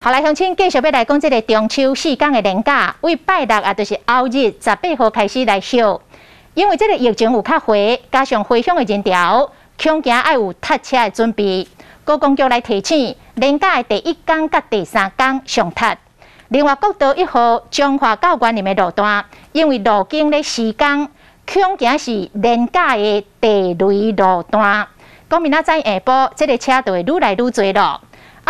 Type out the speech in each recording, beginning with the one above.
后来乡亲继续要来讲这个中秋4天的连假，为拜六啊，就是后日18号开始来烧。因为这个疫情有较回，加上回乡的人潮，恐惊要有塞车的准备。高公局来提醒，连假的第1天甲第3天上塞。另外，国道1号彰化到园林的路段，因为路径咧施工，恐惊是连假的地雷路段。讲明仔载下晡，这个车就会愈来愈多咯。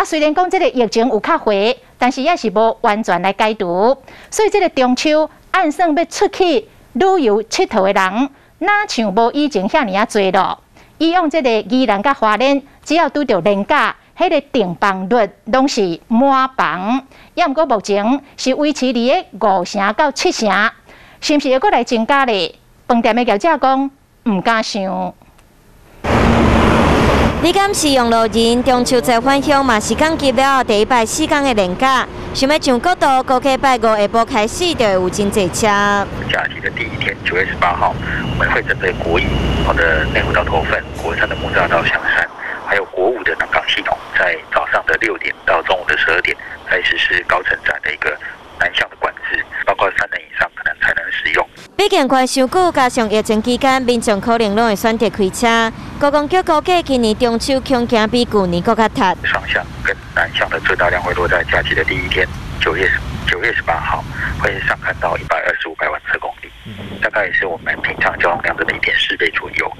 虽然讲这个疫情有较回，但是也是无完全来解除，所以这个中秋按算要出去旅游佚佗的人，哪像无以前遐尔多咯。以往这个宜兰甲花莲，只要拄着连假，迄个订房率拢是满房。也毋过目前是维持伫个5成到7成，是毋是会阁来增加咧？饭店的业者讲毋敢想。你敢是用路人中秋节返乡嘛？是刚结了第1拜4天的连假，想要上国道，估计拜5下晡开始就会有真侪车。假期的第1天，9月18号，我们会针对国1的内湖到头份、国3的木栅到象山，还有国5的南港系统，在早上的6点到中午的12点，来实施高乘载的一个南向的管制，包括3人以上可能才能使用。毕竟关伤久，加上疫情期间，民众可能拢会选择开车。高公局估计今年中秋恐惊比旧年更较塞。上向跟南向的最大量会落在假期的第1天，9月18号，会上看到125万车公里，大概也是我们平常交通量的1.4倍左右。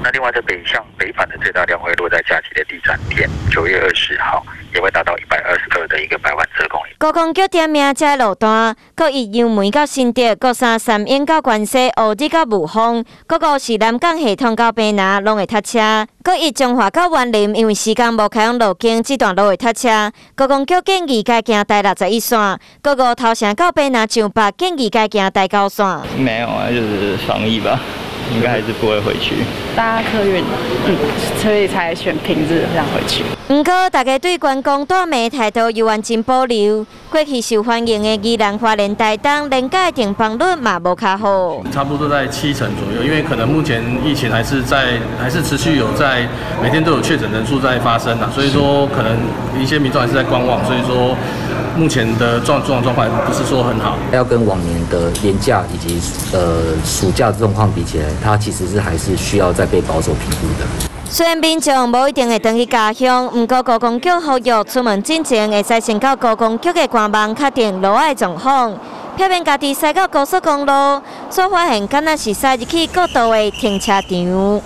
那另外在北向北返的最大量会落在假期的第3天，9月20号，也会达到122的一个100万车公里。高公局点名这路段，各以杨梅到新竹，各3英到关西，乌日到雾峰，各个是南港系统到平南，拢会塞车。各以彰化到园林，因为时间无开放路径，这段路会塞车。高公局建议改行台61线，各个头城到平南上北建议改行台9线。没有啊，就是防疫吧。应该还是不会回去，搭客运，所以才选平日这样回去。不过，大家对观光大美态度又完真保留。过去受欢迎的宜兰花莲台东，连假订房率嘛无较好，差不多在7成左右。因为可能目前疫情还是持续有在每天都有确诊人数在发生啊，所以说可能一些民众还是在观望，所以说目前的状况不是说很好。要跟往年的年假以及暑假状况比起来，它其实还是需要再被保守评估的。虽然民众无一定会回去家乡，不过高公局呼吁出门之前会使先到高公局的官网确定路的状况，避免家己驶到高速公路所发现敢若是驶入去国道的停车场。